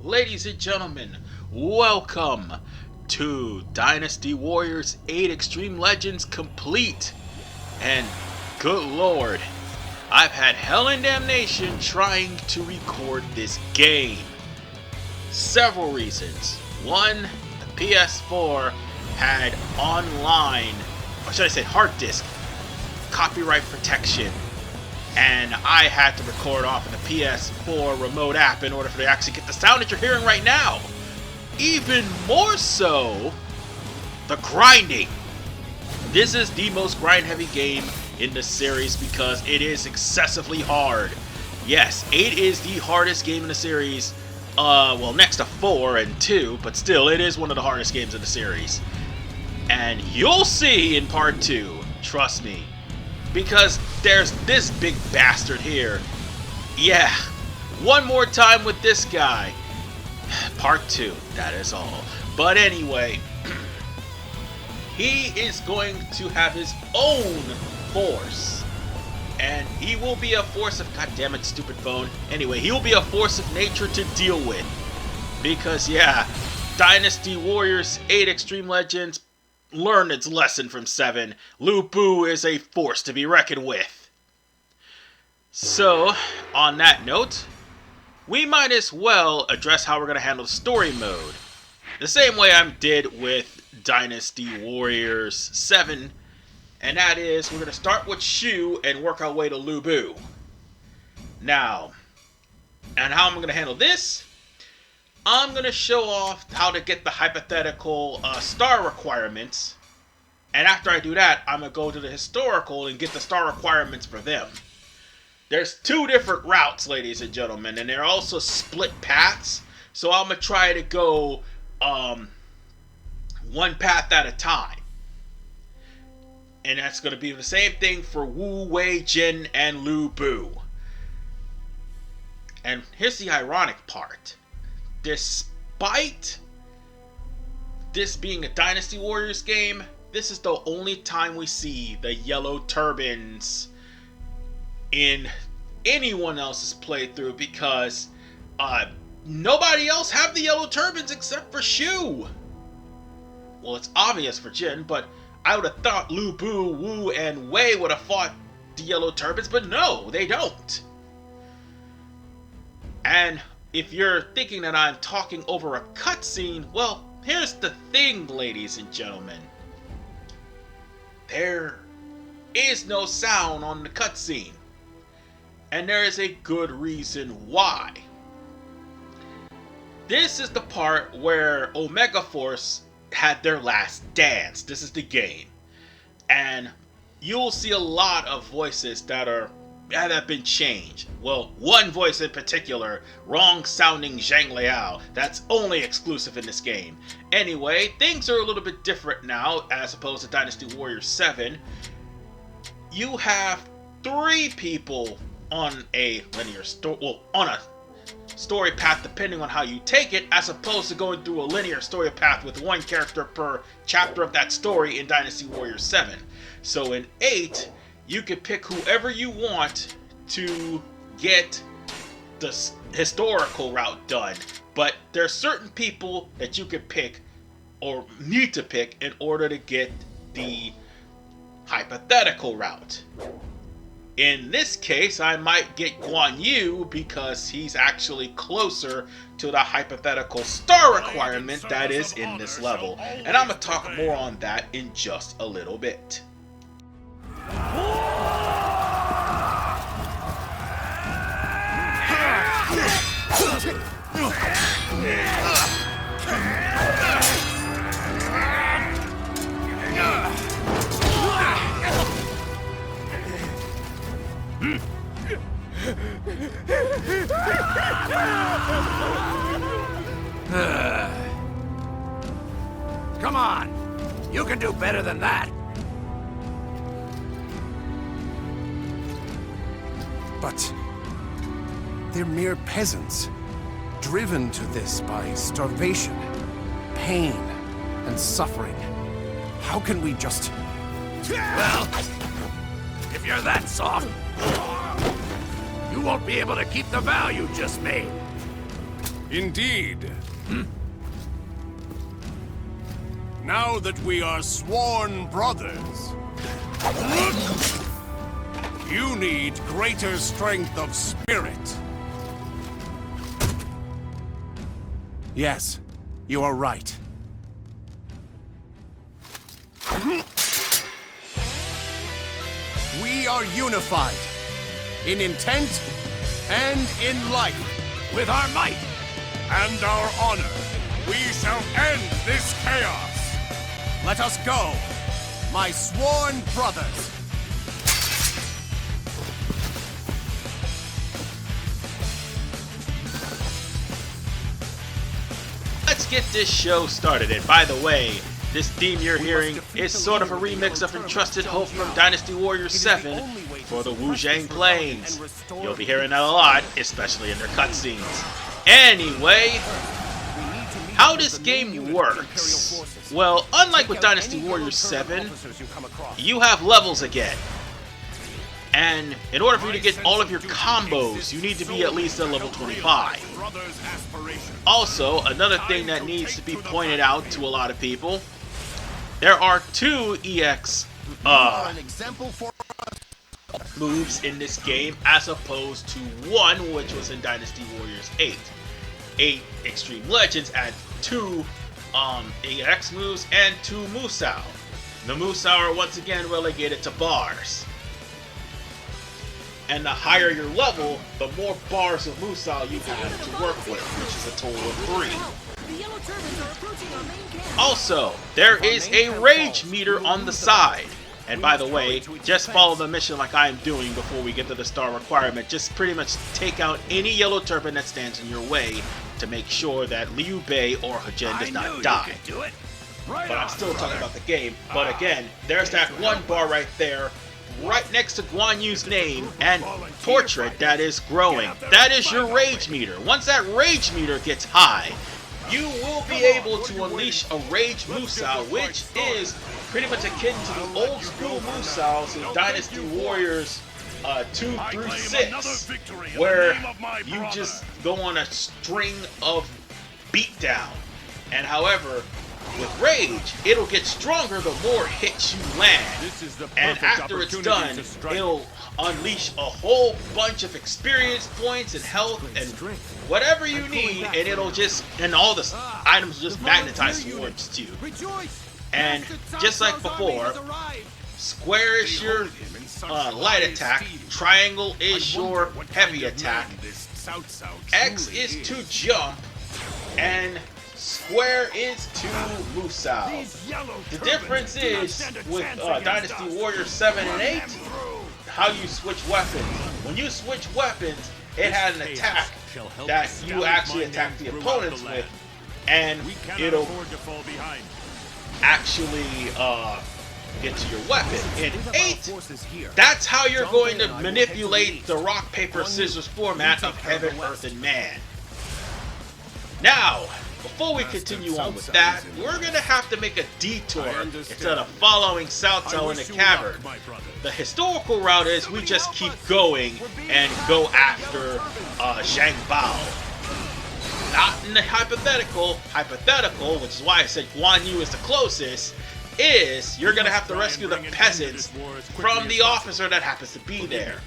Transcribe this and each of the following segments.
Ladies and gentlemen, welcome to Dynasty Warriors 8 Xtreme Legends Complete. And good lord, I've had hell and damnation trying to record this game. Several reasons. One, the PS4 had online, or should I say hard disk, copyright protection. And I had to record off of the PS4 remote app in order for to actually get the sound that you're hearing right now. Even more so, the grinding. This is the most grind-heavy game in the series because it is excessively hard. Yes, 8 is the hardest game in the series. Well, next to 4 and 2, but still, it is one of the hardest games in the series. And you'll see in part 2, trust me. Because there's this big bastard here. Yeah, one more time with this guy. Part 2, that is all. But anyway, he is going to have his own force. And he will be a force of, goddammit, stupid phone. Anyway, he will be a force of nature to deal with. Because yeah, Dynasty Warriors 8 Xtreme Legends learned its lesson from 7. Liu Bei is a force to be reckoned with. So, on that note, we might as well address how we're going to handle story mode. The same way I did with Dynasty Warriors 7. And that is, we're going to start with Shu and work our way to Liu Bei. Now, and how am I going to handle this? I'm going to show off how to get the hypothetical star requirements. And after I do that, I'm going to go to the historical and get the star requirements for them. There's 2 different routes, ladies and gentlemen, and they're also split paths. So I'm going to try to go one path at a time. And that's going to be the same thing for Wu, Wei, Jin, and Liu Bei. And here's the ironic part. Despite this being a Dynasty Warriors game, this is the only time we see the Yellow Turbans in anyone else's playthrough because nobody else have the Yellow Turbans except for Shu. Well, it's obvious for Jin, but I would have thought Liu Bei, Wu, and Wei would have fought the Yellow Turbans, but no, they don't. And if you're thinking that I'm talking over a cutscene, well, here's the thing, ladies and gentlemen. There is no sound on the cutscene. And there is a good reason why. This is the part where Omega Force had their last dance. This is the game. And you'll see a lot of voices that have been changed. Well, one voice in particular, wrong-sounding Zhang Liao, that's only exclusive in this game. Anyway, things are a little bit different now as opposed to Dynasty Warriors 7. You have 3 people on a linear story, well, on a story path depending on how you take it, as opposed to going through a linear story path with 1 character per chapter of that story in Dynasty Warriors 7. So in 8, you can pick whoever you want to get the historical route done. But there are certain people that you can pick or need to pick in order to get the hypothetical route. In this case, I might get Guan Yu because he's actually closer to the hypothetical star requirement that is in this level. And I'm going to talk more on that in just a little bit. Come on! You can do better than that! But they're mere peasants, driven to this by starvation, pain, and suffering. How can we just... Well, if you're that soft, you won't be able to keep the vow you just made. Indeed. Now that we are sworn brothers, you need greater strength of spirit. Yes, you are right. We are unified in intent and in life. With our might And our honor, we shall end this chaos. Let us go, my sworn brothers. Let's get this show started. And by the way, this theme you're hearing is sort of a remix of Entrusted Hope from Dynasty Warriors 7 for the Wuzhang Plains. You'll be hearing that a lot, especially in their cutscenes. Anyway, how this game works. Well, unlike with Dynasty Warriors 7, you have levels again. And in order for you to get all of your combos, you need to be at least at level 25. Also, another thing that needs to be pointed out to a lot of people, there are 2 EX moves in this game as opposed to 1, which was in Dynasty Warriors 8. 8 Xtreme Legends had 2 EX moves and 2 Musou. The Musou are once again relegated to bars. And the higher your level, the more bars of Musou you have to work with, which is a total of 3. The Yellow Turbans are approaching our main camp. Also, there is a rage meter on the side. And by the way, just follow the mission like I am doing before we get to the star requirement. Just pretty much take out any Yellow Turban that stands in your way to make sure that Liu Bei or Hajin does not die. But I'm still talking about the game. But again, there's that 1 bar right there, right next to Guan Yu's name and portrait that is growing. That is your rage meter. Once that rage meter gets high, you will be able to unleash a rage Musou, which is pretty much akin to the old school Musous in Dynasty Warriors 2 through 6, where you just go on a string of beatdown. And however, with rage, it'll get stronger the more hits you land. And after it's done, it'll unleash a whole bunch of experience points and health and whatever you need, and it'll just, and all the items will just magnetize towards you. And just like before, square is your light attack, triangle is your heavy attack, X is to jump, and square is to Musou. The difference is with Dynasty Warriors 7 and 8, how you switch weapons. When you switch weapons, it has an attack that you actually attack the opponents with, and it'll actually get to your weapon. In 8, that's how you're going to manipulate the rock, paper, scissors format of Heaven, Earth, and Man. Now, before we continue on with that, we're going to have to make a detour instead of following Cao Cao in the cavern. The historical route is we just keep going and go after Zhang Bao. Not in the hypothetical, which is why I said Guan Yu is the closest, is you're going to have to rescue the peasants from the officer that happens to be there.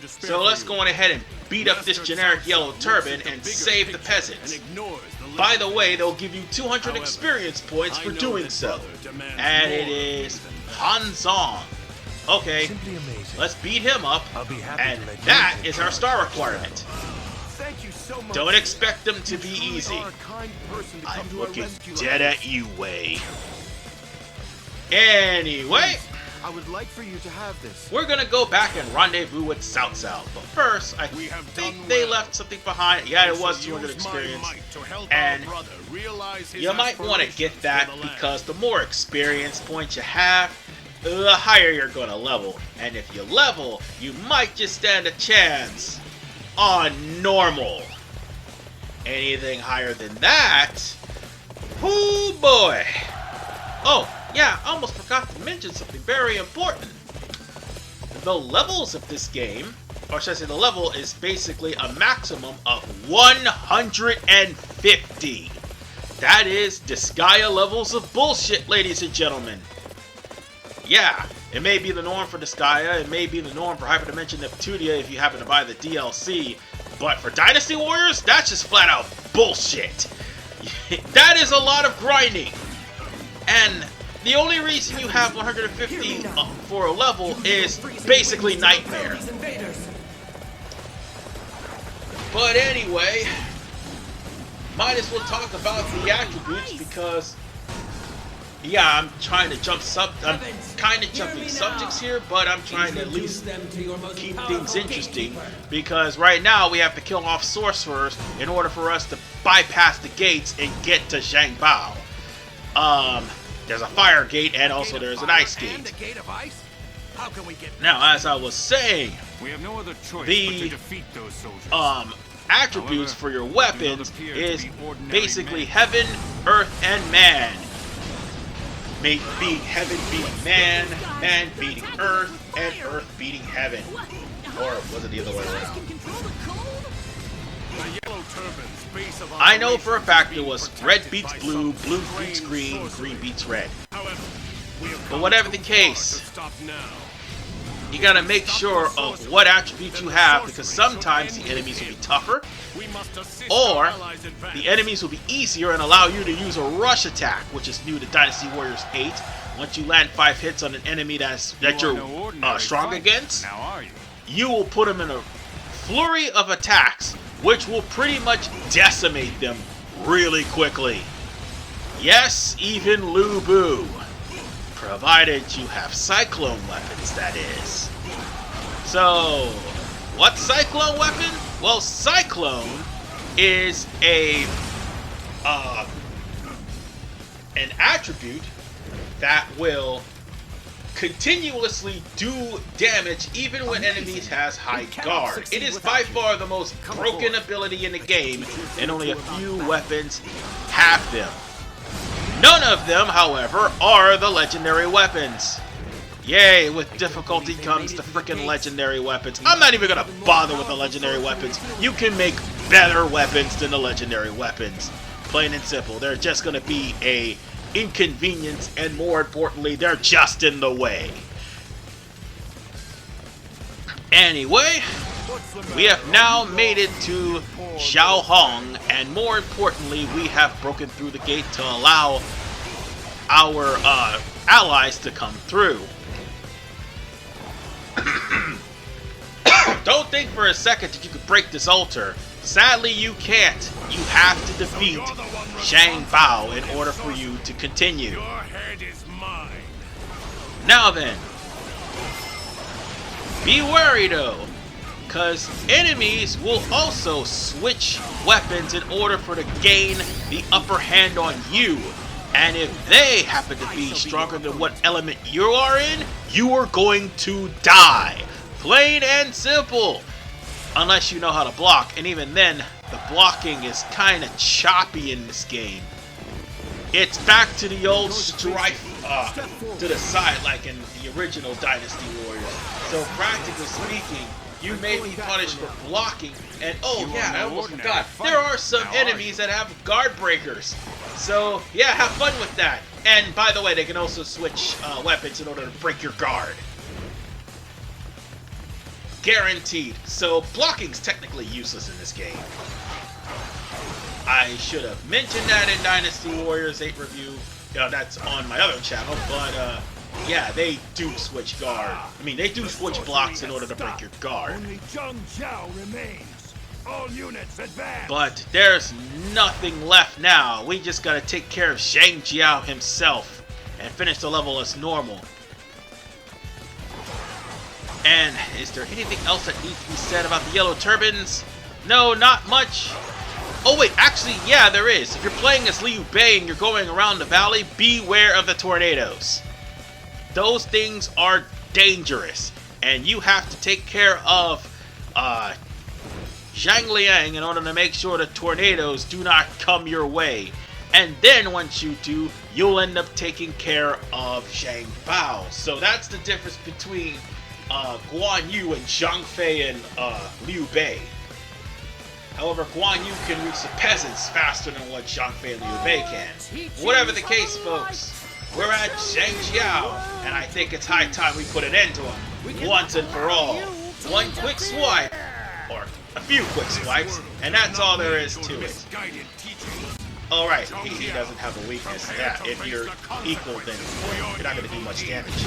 So let's go on ahead and beat up this generic Yellow Turban and save the peasants. By the way, they'll give you 200 experience points for doing so. And it is Han Zong. Okay, let's beat him up, and that is our star requirement. Don't expect them to be easy. I'm looking dead at you, Wei. Anyway, I would like for you to have this. we're gonna go back and rendezvous with Cao Cao. But first, I think they left something behind. Yeah, it was 200 experience. And you might want to get that because the more experience points you have, the higher you're gonna level. And if you level, you might just stand a chance on normal. Anything higher than that, oh boy. Oh, yeah, I almost forgot to mention something very important. The levels of this game or should I say the level, is basically a maximum of 150. That is Disgaea levels of bullshit, ladies and gentlemen. Yeah, it may be the norm for Disgaea, it may be the norm for Hyperdimension Neptunia if you happen to buy the DLC, but for Dynasty Warriors, that's just flat out bullshit. That is a lot of grinding. And the only reason you have 150 for a level is basically Nightmare. But anyway, might as well talk about the attributes because, yeah, I'm trying to I'm kind of jumping subjects here, but I'm trying to at least keep things interesting because right now we have to kill off sorcerers in order for us to bypass the gates and get to Zhang Bao. There's a fire gate and also there's an ice gate. Now, as I was saying, We have no other choice the but to defeat those soldiers. attributes However, for your those weapons appear to is be ordinary basically men. heaven, earth, and man. Being heaven beating man, man beating earth, and earth beating heaven. Or was it the other way around? The Yellow Turbans' base of I know for a fact it was operation red protected beats by blue, some blue strange beats green, sorcery. green beats red. However, we have But come whatever too the far case, to stop now. you gotta make sure of what attributes you have because sometimes the enemies will be tougher, We must assist or our allies advance. the enemies will be easier and allow you to use a rush attack, which is new to Dynasty Warriors 8. Once you land 5 hits on an enemy that You are you're no ordinary strong fighter, against, Now are you? you will put them in a flurry of attacks, which will pretty much decimate them really quickly. Yes, even Liu Bei. Provided you have Cyclone weapons, that is. So, what's Cyclone weapon? Well, Cyclone is an attribute that will continuously do damage even when enemies has high guard. It is by far the most broken ability in the game, and only a few weapons have them. None of them, however, are the legendary weapons. Yay, with difficulty comes the frickin' legendary weapons. I'm not even gonna bother with the legendary weapons. You can make better weapons than the legendary weapons. Plain and simple. They're just gonna be a inconvenience, and more importantly, they're just in the way. Anyway, we have now made it to Xiaohong, and more importantly, we have broken through the gate to allow our allies to come through. Don't think for a second that you could break this altar. Sadly, you can't. You have to defeat Zhang Bao in order for you to continue. Your head is mine. Now then, be wary though, because enemies will also switch weapons in order for to gain the upper hand on you. And if they happen to be stronger than what element you are in, you are going to die. Plain and simple. Unless you know how to block, and even then, the blocking is kind of choppy in this game. It's back to the old strife to the side like in the original Dynasty Warriors. So practically speaking, you may be punished for blocking, and oh yeah, I almost forgot, there are some enemies that have guard breakers. So yeah, have fun with that. And by the way, they can also switch weapons in order to break your guard. Guaranteed. So blocking's technically useless in this game. I should have mentioned that in Dynasty Warriors 8 review. That's on my other channel, but yeah, they do switch guard. I mean, they do switch blocks in order to break your guard. Only Zhang Zhao remains. All units advance. But there's nothing left now. We just gotta take care of Zhang Jiao himself and finish the level as normal. And is there anything else that needs to be said about the Yellow Turbans? No, not much. Oh wait, actually, yeah, there is. If you're playing as Liu Bei and you're going around the valley, beware of the tornadoes. Those things are dangerous, and you have to take care of Zhang Liang in order to make sure the tornadoes do not come your way. And then once you do, you'll end up taking care of Zhang Bao. So that's the difference between Guan Yu and Zhang Fei and Liu Bei. However, Guan Yu can reach the peasants faster than what Zhang Fei and Liu Bei can. Whatever the case, folks, we're at Zhang Jiao, and I think it's high time we put an end to him, once and for all. One quick swipe, or a few quick swipes, and that's all there is to it. Alright, he doesn't have a weakness. Yeah, if you're equal, then you're not going to do much damage.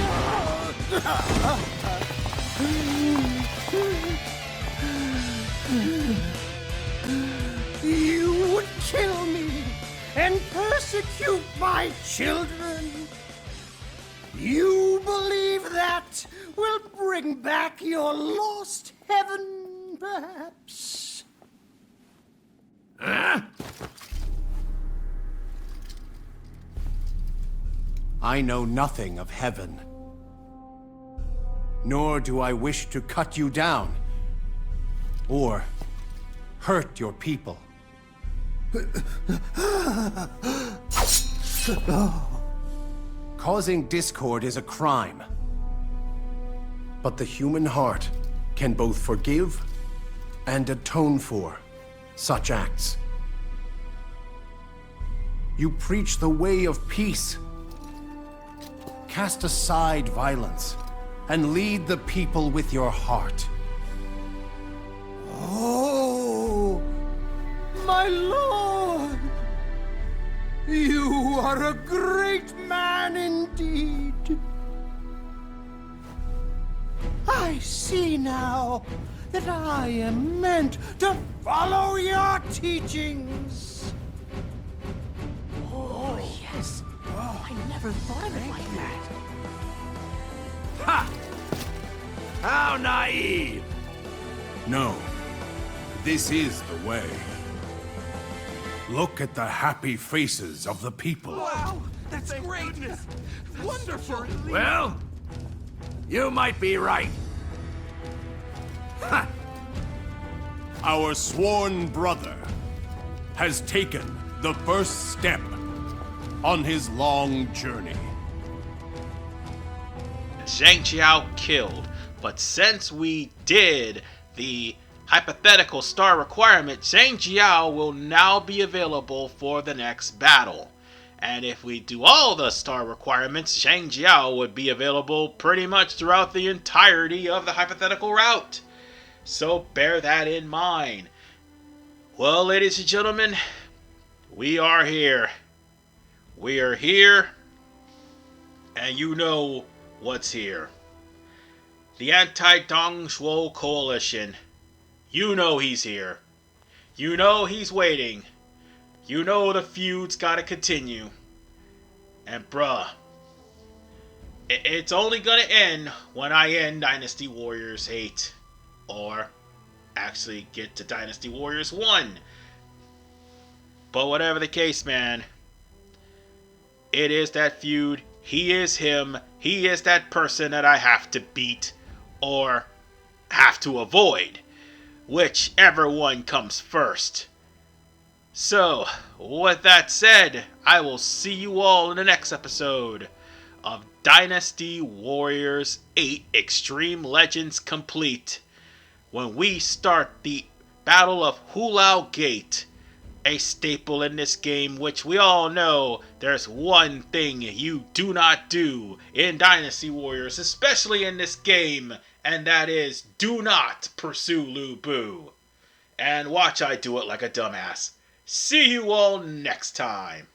You would kill me and persecute my children. You believe that will bring back your lost heaven, perhaps? Huh? I know nothing of heaven. Nor do I wish to cut you down or hurt your people. Causing discord is a crime. But the human heart can both forgive and atone for such acts. You preach the way of peace. Cast aside violence and lead the people with your heart. Oh, my lord! You are a great man indeed. I see now that I am meant to follow your teachings. Oh, yes. I never thought of it like that. Ha! How naive! No, this is the way. Look at the happy faces of the people. Wow, that's great. Wonderful. Well, you might be right. Ha! Our sworn brother has taken the first step on his long journey. Zhang Jiao killed, but since we did the hypothetical star requirement, Zhang Jiao will now be available for the next battle. And if we do all the star requirements, Zhang Jiao would be available pretty much throughout the entirety of the hypothetical route. So bear that in mind. Well, ladies and gentlemen, we are here. We are here, and you know what's here. The Anti-Dong Shuo Coalition. You know he's here. You know he's waiting. You know the feud's gotta continue. And bruh, it's only gonna end when I end Dynasty Warriors 8. Or actually get to Dynasty Warriors 1. But whatever the case, man, it is that feud. He is him. He is that person that I have to beat or have to avoid. Whichever one comes first. So, with that said, I will see you all in the next episode of Dynasty Warriors 8 Xtreme Legends Complete, when we start the Battle of Hulao Gate, a staple in this game, which we all know there's one thing you do not do in Dynasty Warriors, especially in this game, and that is do not pursue Liu Bei. And watch I do it like a dumbass. See you all next time.